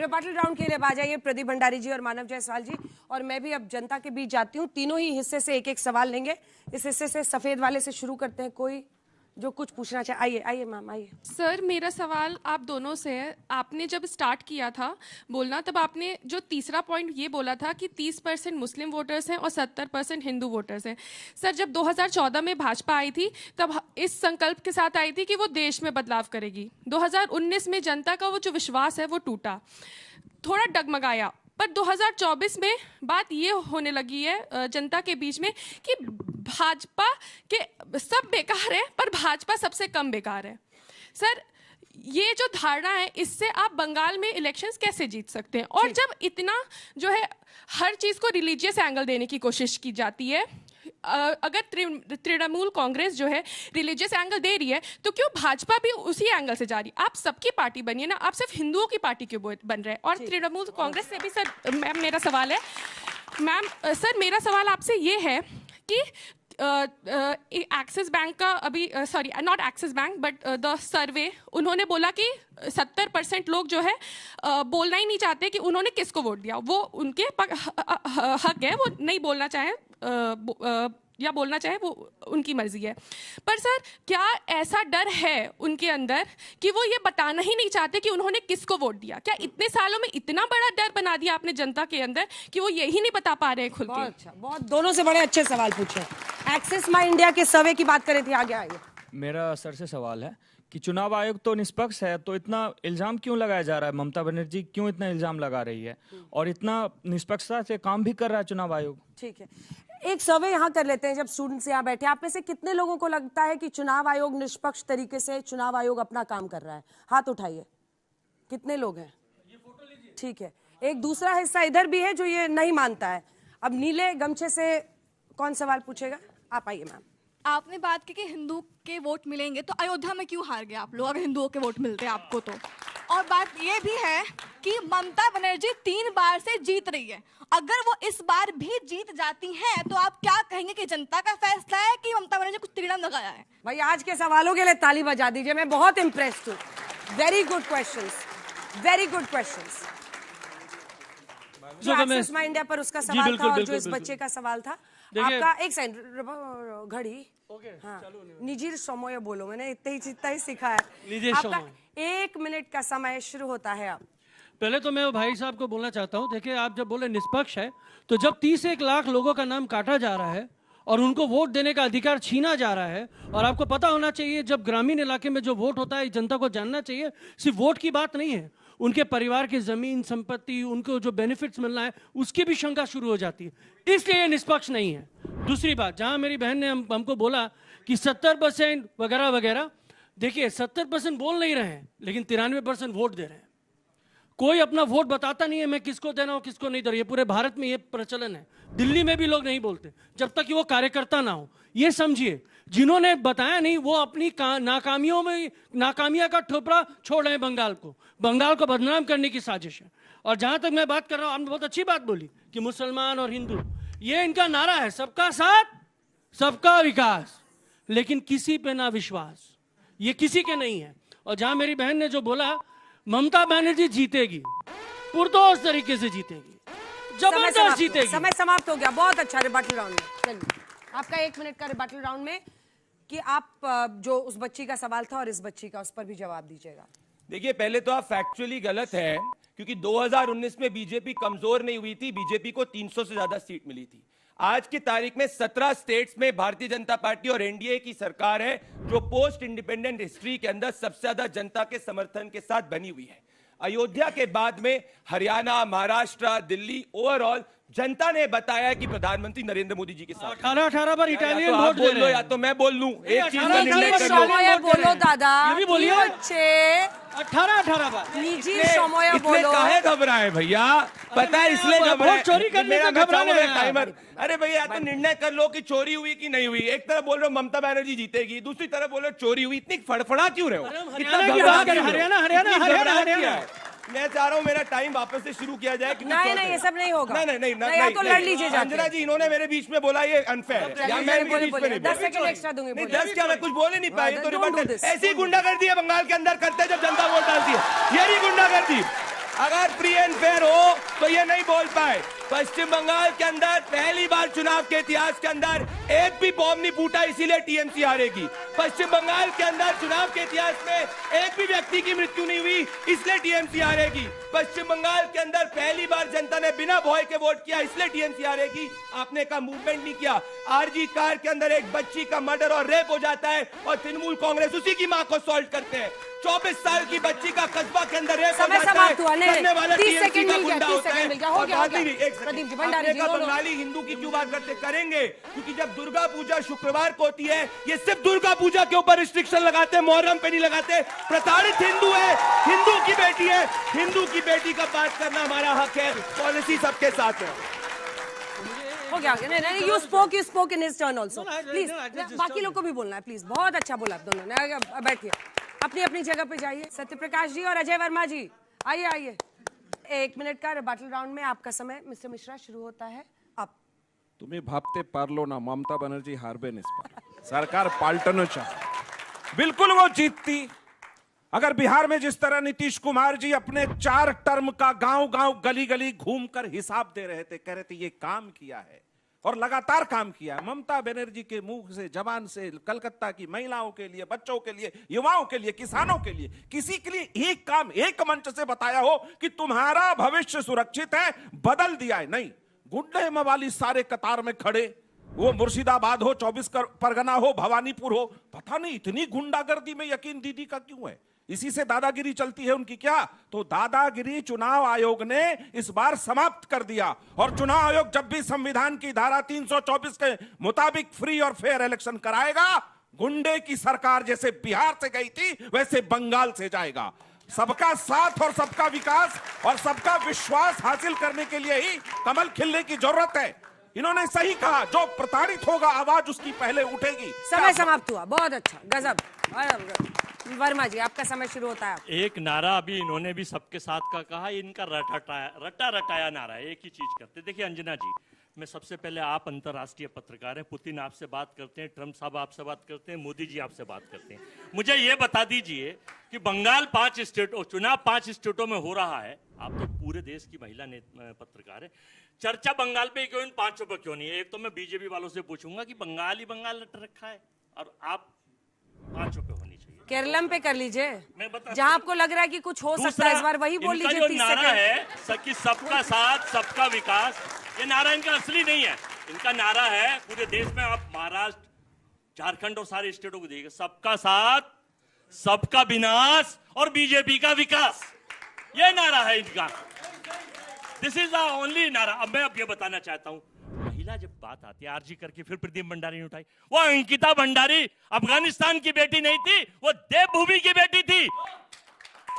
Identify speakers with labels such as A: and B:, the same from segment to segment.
A: Rebuttal round के लिए आ जाइए प्रदीप भंडारी जी और मानव जायसवाल जी। और मैं भी अब जनता के बीच जाती हूँ। तीनों ही हिस्से से एक एक सवाल लेंगे। इस हिस्से से सफेद वाले से शुरू करते हैं। कोई जो कुछ पूछना चाहे, आइए आइए मैम आइए।
B: सर मेरा सवाल आप दोनों से है। आपने जब स्टार्ट किया था बोलना, तब आपने जो तीसरा पॉइंट ये बोला था कि 30% मुस्लिम वोटर्स हैं और 70% हिंदू वोटर्स हैं। सर जब 2014 में भाजपा आई थी तब इस संकल्प के साथ आई थी कि वो देश में बदलाव करेगी। 2019 में जनता का वो जो विश्वास है वो टूटा, थोड़ा डगमगाया। पर 2024 में बात ये होने लगी है जनता के बीच में कि भाजपा के सब बेकार है पर भाजपा सबसे कम बेकार है। सर ये जो धारणा है, इससे आप बंगाल में इलेक्शंस कैसे जीत सकते हैं? और जब इतना जो है हर चीज़ को रिलीजियस एंगल देने की कोशिश की जाती है, अगर तृणमूल कांग्रेस जो है रिलीजियस एंगल दे रही है तो क्यों भाजपा भी उसी एंगल से जा रही है? आप सबकी पार्टी बनिए ना, आप सिर्फ हिंदुओं की पार्टी क्यों बन रहे हैं? और तृणमूल कांग्रेस से भी सर मैम मेरा सवाल है, मैम सर मेरा सवाल आपसे ये है कि एक्सिस बैंक का अभी sorry not axis bank but the survey, उन्होंने बोला कि 70% लोग जो है बोलना ही नहीं चाहते कि उन्होंने किसको वोट दिया। वो उनके हक है, वो नहीं बोलना चाहे या बोलना चाहे वो उनकी मर्जी है। पर सर क्या ऐसा डर है उनके अंदर कि वो ये बताना ही नहीं चाहते कि उन्होंने किसको वोट दिया? क्या इतने सालों में इतना बड़ा डर बना दिया आपने जनता के अंदर कि वो यही नहीं बता पा रहे हैं खुल के?
A: अच्छा, बहुत दोनों से बड़े अच्छे सवाल पूछे। एक्सिस माई इंडिया के सर्वे की बात करें थी, आगे आइए।
C: मेरा सर से सवाल है कि चुनाव आयोग तो निष्पक्ष है, तो इतना इल्जाम क्यों लगाया जा रहा है? ममता बनर्जी क्यों इतना इल्जाम लगा रही है और इतना निष्पक्षता से काम भी कर रहा है चुनाव आयोग? ठीक है,
A: एक सर्वे यहाँ कर लेते हैं। जब स्टूडेंट्स यहाँ बैठे, आप में से कितने लोगों को लगता है कि चुनाव आयोग निष्पक्ष तरीके से चुनाव आयोग अपना काम कर रहा है? हाथ उठाइए, कितने लोग हैं? ठीक है, एक दूसरा हिस्सा इधर भी है जो ये नहीं मानता है। अब नीले गमछे से कौन सवाल पूछेगा? आप आइए मैम।
D: आपने बात की कि हिंदू के वोट मिलेंगे, तो अयोध्या में क्यों हार गए आप लोग अगर हिंदुओं के वोट मिलते हैं आपको तो? और बात ये भी है कि ममता बनर्जी 3 बार से जीत रही है। अगर वो इस बार भी जीत जाती हैं तो आप क्या कहेंगे कि जनता का फैसला है कि ममता बनर्जी कुछ तिरंगा लगाया है?
A: भाई आज के सवालों के लिए ताली बजा दीजिए, मैं बहुत इम्प्रेस्ड हूँ। Very good questions, very good questions. जो एक्सिस माई इंडिया पर उसका सवाल था और जो इस बच्चे का सवाल था, आपका एक सेकंड घड़ी, हाँ, निजी समय बोलो, मैंने इतना ही सीखा है। आपका 1 मिनट का समय शुरू होता है। आप
E: पहले तो मैं भाई साहब को बोलना चाहता हूं, देखिए आप जब बोले निष्पक्ष है, तो जब 31 लाख लोगों का नाम काटा जा रहा है और उनको वोट देने का अधिकार छीना जा रहा है, और आपको पता होना चाहिए जब ग्रामीण इलाके में जो वोट होता है जनता को जानना चाहिए सिर्फ वोट की बात नहीं है, उनके परिवार की जमीन संपत्ति, उनको जो बेनिफिट्स मिलना है उसकी भी शंका शुरू हो जाती है, इसलिए निष्पक्ष नहीं है। दूसरी बात, जहां मेरी बहन ने हमको बोला कि 70% वगैरह वगैरह, देखिए 70% बोल नहीं रहे हैं लेकिन 93% वोट दे रहे हैं। कोई अपना वोट बताता नहीं है मैं किसको देना हो किसको नहीं दे रहा। ये पूरे भारत में ये प्रचलन है, दिल्ली में भी लोग नहीं बोलते जब तक कि वो कार्यकर्ता ना हो। ये समझिए, जिन्होंने बताया नहीं वो अपनी नाकामियों में नाकामियां का ठोपरा छोड़ रहे हैं। बंगाल को बदनाम करने की साजिश है। और जहां तक मैं बात कर रहा हूं, आपने बहुत अच्छी बात बोली कि मुसलमान और हिंदू, ये इनका नारा है, सबका साथ सबका विकास, लेकिन किसी पे ना विश्वास, ये किसी के नहीं है। और जहां मेरी बहन ने जो बोला ममता बनर्जी जीतेगी, पुरजोर तरीके से जीतेगी, जबरदस्त जीतेगी।
A: समय समाप्त हो गया। बहुत अच्छा रिबटल राउंड में। चलिए आपका 1 मिनट का रिबटल राउंड में कि आप जो उस बच्ची का सवाल था और इस बच्ची का, उस पर भी जवाब दीजिएगा।
F: देखिए, पहले तो आप फैक्चुअली गलत है, क्योंकि 2019 में बीजेपी कमजोर नहीं हुई थी, बीजेपी को 300 से ज्यादा सीट मिली थी। आज की तारीख में 17 स्टेट्स में भारतीय जनता पार्टी और एनडीए की सरकार है, जो पोस्ट इंडिपेंडेंट हिस्ट्री के अंदर सबसे ज्यादा जनता के समर्थन के साथ बनी हुई है। अयोध्या के बाद में हरियाणा, महाराष्ट्र, दिल्ली, ओवरऑल जनता ने बताया कि प्रधानमंत्री नरेंद्र मोदी जी के साथ
E: 18 बार इटालियन
F: वोट बोल लो या तो मैं बोल लूं। एक चीज का निर्णय कर लो।
A: बोलो दादा,
E: ये भी बोलिए।
A: बच्चे
E: 18 बार
A: निजी समय बोलो।
F: काहे घबराए भैया? पता है इसलिए घबराए,
E: चोरी करने का घबराने
F: मेरा टाइमर। अरे भैया, तो निर्णय कर लो कि चोरी हुई कि नहीं हुई। एक तरफ बोल रहे हो ममता बनर्जी जीतेगी, दूसरी तरफ बोल रहे हो चोरी हुई। इतनी फड़फड़ा क्यों रहे हो?
E: हरियाणा
F: मैं चाह रहा हूँ मेरा टाइम वापस से शुरू किया जाए।
A: नहीं, ये सब नहीं होगा।
F: नहीं,
A: या तो लड़ लीजिए।
F: अंजना जी, इन्होंने मेरे बीच में बोला ये अनफेयर है। मैं
A: 10 सेकंड एक्स्ट्रा दूंगी।
F: 10 क्या, मैं कुछ बोल ही नहीं पाया। तो रिबटल ऐसी गुंडागर्दी है बंगाल के अंदर करते जब जनता वोट डालती है, यही गुंडागर्दी। अगर फ्री एंड फेयर हो तो ये नहीं बोल पाए। पश्चिम बंगाल के अंदर पहली बार चुनाव के इतिहास के अंदर एक भी बॉम्ब नहीं फूटा, इसीलिए टीएमसी हारेगी। पश्चिम बंगाल के अंदर चुनाव के इतिहास में एक भी व्यक्ति की मृत्यु नहीं हुई, इसलिए टीएमसी हारेगी। पश्चिम बंगाल के अंदर पहली बार जनता ने बिना भय के वोट किया, इसलिए टीएमसी हारेगी। आपने का मूवमेंट नहीं किया। आरजी कार के अंदर एक बच्ची का मर्डर और रेप हो जाता है और तृणमूल कांग्रेस उसी की मां को सॉल्व करते हैं। 24 साल की बच्ची का कस्बा के अंदर रेप हो जाता है, करने वाला टीएमसी का गुंडा होता है। और बात नहीं, एक सेकंड, आपने कहा बंगाली हिंदू की क्यों बात करते? करेंगे, क्योंकि जब दुर्गा पूजा शुक्रवार को होती है, ये सिर्फ दुर्गा पूजा के ऊपर रिस्ट्रिक्शन लगाते हैं, मुहर्रम पे नहीं लगाते। प्रताड़ित हिंदू है, हिंदू की बेटी है, हिंदू की बेटी का बात करना हमारा हक है। पॉलिसी सबके साथ है।
A: हो गया? नहीं, you spoke in his turn also. Please बाकी लोग को भी बोलना है, प्लीज। बहुत अच्छा बोला आप दोनों ने। बैठिए, अपनी अपनी जगह पे जाइए। सत्यप्रकाश जी और अजय वर्मा जी, आइए। 1 मिनट का रिबटल राउंड में आपका समय मिस्टर मिश्रा शुरू होता है। आप
G: तुम्ही भाबते पारलो ना, ममता बनर्जी हारबे इस बार, सरकार पालटना चाहिए। बिल्कुल वो जीतती। अगर बिहार में जिस तरह नीतीश कुमार जी अपने 4 टर्म का गांव-गांव गली-गली घूमकर हिसाब दे रहे थे, कह रहे थे ये काम किया है और लगातार काम किया है। ममता बनर्जी के मुंह से, जबान से कलकत्ता की महिलाओं के लिए, बच्चों के लिए, युवाओं के लिए, किसानों के लिए, किसी के लिए एक काम एक मंच से बताया हो कि तुम्हारा भविष्य सुरक्षित है, बदल दिया है? नहीं। गुंडे मवाली सारे कतार में खड़े, वो मुर्शिदाबाद हो, 24 परगना हो, भवानीपुर हो, पता नहीं इतनी गुंडागर्दी में यकीन दीदी का क्यों है? इसी से दादागिरी चलती है उनकी क्या? तो दादागिरी चुनाव आयोग ने इस बार समाप्त कर दिया। और चुनाव आयोग जब भी संविधान की धारा 324 के मुताबिक फ्री और फेयर इलेक्शन कराएगा, गुंडे की सरकार जैसे बिहार से गई थी वैसे बंगाल से जाएगा। सबका साथ और सबका विकास और सबका विश्वास हासिल करने के लिए ही कमल खिलने की जरूरत है। इन्होंने सही कहा, जो प्रताड़ित होगा आवाज उसकी पहले उठेगी।
A: समय समाप्त हुआ। बहुत अच्छा, गजब। वर्मा जी, आपका समय शुरू होता है।
H: एक नारा अभी इन्होंने भी सबके साथ का कहा, इनका रटा रटाया नारा है, एक ही चीज करते। देखिए अंजना जी, मैं सबसे पहले, आप अंतर्राष्ट्रीय पत्रकार हैं, पुतिन आपसे बात करते हैं, ट्रंप साहब आपसे बात करते हैं, मोदी जी आपसे बात करते हैं। मुझे ये बता दीजिए कि बंगाल 5 स्टेटों, चुनाव 5 स्टेटों में हो रहा है। आप तो पूरे देश की महिला पत्रकार है, चर्चा बंगाल पे क्यों, इन 5 पे क्यों नहीं है? एक तो मैं बीजेपी वालों से पूछूंगा कि बंगाल ही बंगाल रट रखा है और आप 5 पे होनी चाहिए।
A: केरलम पे कर लीजिए, जहां आपको लग रहा है कि कुछ हो सकता है इस बार, वही बोल लीजिए। 30
H: नारा है कि सबका साथ सबका विकास, ये नारा इनका असली नहीं है। इनका नारा है पूरे देश में, आप महाराष्ट्र, झारखंड और सारे स्टेटों को देखिए, सबका साथ सबका विनाश और बीजेपी का विकास, ये नारा है इनका। दिस इज द ओनली नारा। अब मैं ये बताना चाहता हूं, महिला जब बात आती है, आरजी करके फिर प्रदीप भंडारी ने उठाई, वो अंकिता भंडारी अफगानिस्तान की बेटी नहीं थी, वो देवभूमि की बेटी थी।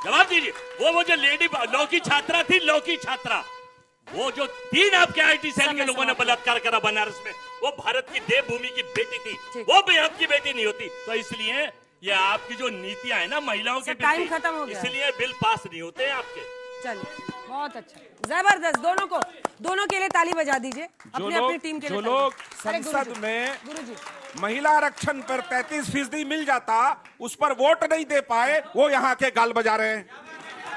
H: जवाब दीजिए। वो जो लेडी लॉ की छात्रा थी, लॉ की छात्रा, वो जो 3 आपके आईटी सेल के लोगों ने बलात्कार करा बनारस में, वो भारत की देवभूमि की बेटी थी, वो भी आपकी बेटी नहीं होती। तो इसलिए ये आपकी जो नीतियां है ना महिलाओं के
A: टाइम खत्म हो गया,
H: इसलिए बिल पास नहीं होते हैं आपके।
A: चलिए, बहुत अच्छा, जबरदस्त। दोनों के लिए ताली बजा दीजिए, अपनी अपनी टीम के लिए।
G: जो लोग संसद में महिला आरक्षण पर 33% मिल जाता, उस पर वोट नहीं दे पाए, वो यहाँ के गाल बजा रहे हैं।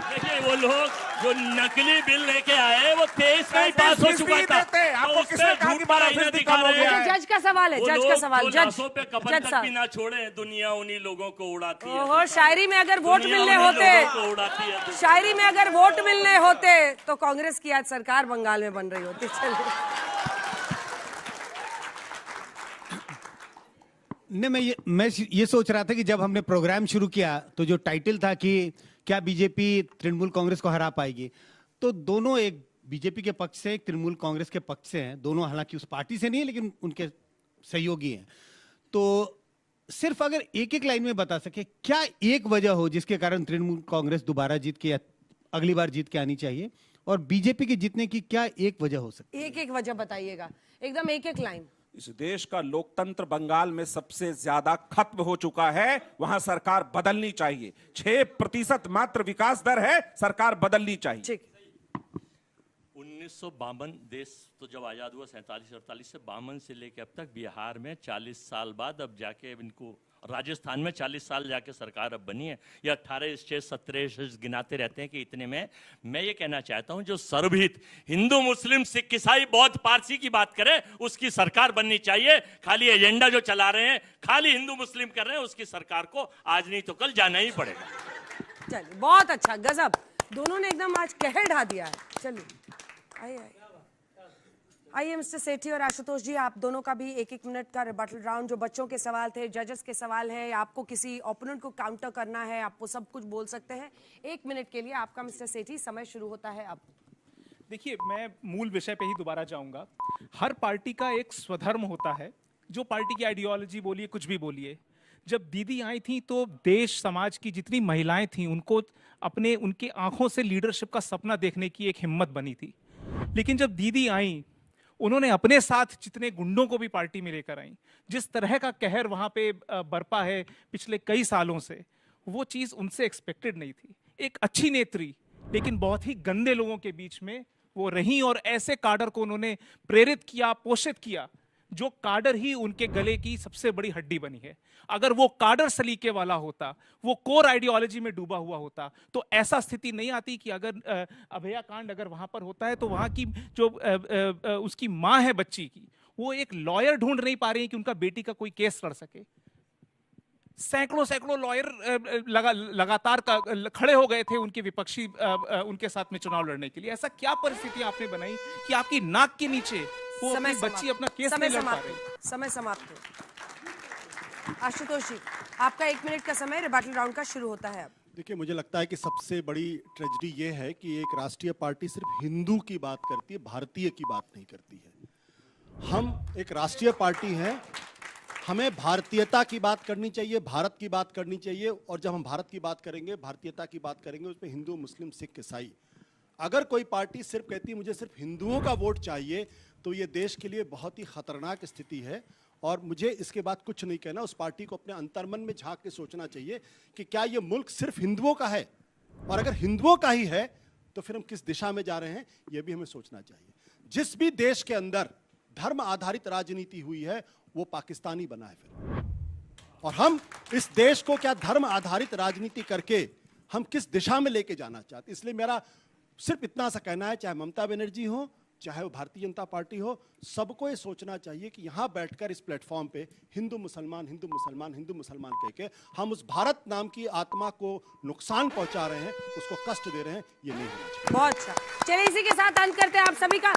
H: देखिए, वो लोग जो नकली बिल लेके आए, वो 23 में ही पास हो चुका था।
G: आपको किसने कहा कि 12% कम हो गया है?
A: जज का सवाल है, जज का सवाल। जज
H: पे कफन तक भी ना छोड़े, दुनिया उन्हीं लोगों को उड़ाती है।
A: ओहो, शायरी में अगर वोट मिलने होते, शायरी में अगर वोट मिलने होते तो कांग्रेस की आज सरकार बंगाल में बन रही होती। चलिए,
I: नहीं, मैं ये सोच रहा था कि जब हमने प्रोग्राम शुरू किया तो जो टाइटल था कि क्या बीजेपी तृणमूल कांग्रेस को हरा पाएगी, तो दोनों, एक बीजेपी के पक्ष से, एक तृणमूल कांग्रेस के पक्ष से हैं। दोनों हालांकि उस पार्टी से नहीं है, लेकिन उनके सहयोगी हैं। तो सिर्फ अगर एक एक लाइन में बता सके, क्या एक वजह हो जिसके कारण तृणमूल कांग्रेस दोबारा जीत के या अगली बार जीत के आनी चाहिए, और बीजेपी के जीतने की क्या एक वजह हो सकती है?
A: एक वजह बताइएगा, एकदम एक लाइन।
G: इस देश का लोकतंत्र बंगाल में सबसे ज्यादा खत्म हो चुका है, वहां सरकार बदलनी चाहिए। 6% मात्र विकास दर है, सरकार बदलनी चाहिए।
H: 1952 देश तो जब आजाद हुआ 47-48 से 52 से लेकर अब तक बिहार में 40 साल बाद अब जाके इनको राजस्थान में 40 साल जाके सरकार अब बनी है, ये 18 स्टेट 17 स्टेट गिनाते रहते हैं कि इतने में। मैं ये कहना चाहता हूं जो सर्वहित हिंदू मुस्लिम सिख ईसाई बौद्ध पारसी की बात करे उसकी सरकार बननी चाहिए। खाली एजेंडा जो चला रहे हैं, खाली हिंदू मुस्लिम कर रहे हैं, उसकी सरकार को आज नहीं तो कल जाना ही पड़ेगा।
A: चलिए, बहुत अच्छा, गजब, दोनों ने एकदम आज कहर ढा दिया है। चलिए आइए आइए मिस्टर सेठी और आशुतोष जी, आप दोनों का भी 1-1 मिनट का रिबटल राउंड। जो बच्चों के सवाल थे, जजेस के सवाल है, आपको किसी ओपोनेंट को काउंटर करना है, आप वो सब कुछ बोल सकते हैं। 1 मिनट के लिए आपका मिस्टर सेठी समय शुरू होता है अब।
J: देखिए, मैं मूल विषय पे ही दोबारा जाऊंगा। हर पार्टी का एक स्वधर्म होता है, जो पार्टी की आइडियोलॉजी बोलिए, कुछ भी बोलिए। जब दीदी आई थी तो देश समाज की जितनी महिलाएं थीं उनको अपने उनके आंखों से लीडरशिप का सपना देखने की एक हिम्मत बनी थी। लेकिन जब दीदी आई, उन्होंने अपने साथ जितने गुंडों को भी पार्टी में लेकर आई, जिस तरह का कहर वहां पे बरपा है पिछले कई सालों से, वो चीज उनसे एक्सपेक्टेड नहीं थी। एक अच्छी नेत्री लेकिन बहुत ही गंदे लोगों के बीच में वो रही और ऐसे काडर को उन्होंने प्रेरित किया, पोषित किया, जो काडर ही उनके गले की सबसे बड़ी हड्डी बनी है। अगर वो काडर सलीके वाला होता, वो कोर आइडियोलॉजी में डूबा हुआ होता, तो ऐसा स्थिति नहीं आती कि अगर अभया कांड अगर वहां पर होता है तो वहां की जो उसकी मां है बच्ची की, वो एक लॉयर ढूंढ नहीं पा रही कि उनका बेटी का कोई केस लड़ सके। सैकड़ों लॉयर लगातार खड़े हो गए थे उनके विपक्षी उनके साथ में चुनाव लड़ने के लिए। ऐसा क्या परिस्थितियां आपने बनाई कि आपकी नाक के नीचे वो अपनी बच्ची अपना केस नहीं लड़ पा रही?
A: समय समाप्त। आशुतोष जी, आपका 1 मिनट का समय रिबटल राउंड का शुरू होता है अब।
K: देखिए, मुझे लगता है कि सबसे बड़ी ट्रेजेडी ये है कि एक राष्ट्रीय पार्टी सिर्फ हिंदू की बात करती है, भारतीय की बात नहीं करती है। हम एक राष्ट्रीय पार्टी हैं, हमें भारतीयता की बात करनी चाहिए, भारत की बात करनी चाहिए। और जब हम भारत की बात करेंगे, भारतीयता की बात करेंगे, उसमें हिंदू, मुस्लिम, सिख, ईसाई। अगर कोई पार्टी सिर्फ कहती है मुझे सिर्फ हिंदुओं का वोट चाहिए, तो ये देश के लिए बहुत ही खतरनाक स्थिति है। और मुझे इसके बाद कुछ नहीं कहना, उस पार्टी को अपने अंतर्मन में झांक के सोचना चाहिए कि क्या ये मुल्क सिर्फ हिंदुओं का है, और अगर हिंदुओं का ही है तो फिर हम किस दिशा में जा रहे हैं, ये भी हमें सोचना चाहिए। जिस भी देश के अंदर धर्म आधारित राजनीति हुई है, वो पाकिस्तानी बना है फिर। और हम इस देश को क्या धर्म आधारित राजनीति करके हम किस दिशा में लेके जाना चाहते। इसलिए मेरा सिर्फ इतना सा कहना है, चाहे ममता बनर्जी हो, चाहे वो भारतीय जनता पार्टी हो, सबको ये सोचना चाहिए कि यहाँ बैठकर इस प्लेटफॉर्म पे हिंदू मुसलमान हिंदू मुसलमान हिंदू मुसलमान कह के हम उस भारत नाम की आत्मा को नुकसान पहुंचा रहे हैं, उसको कष्ट दे रहे हैं, ये नहीं होना चाहिए।
A: बहुत अच्छा, चलिए इसी के साथ अंत करते हैं आप सभी का।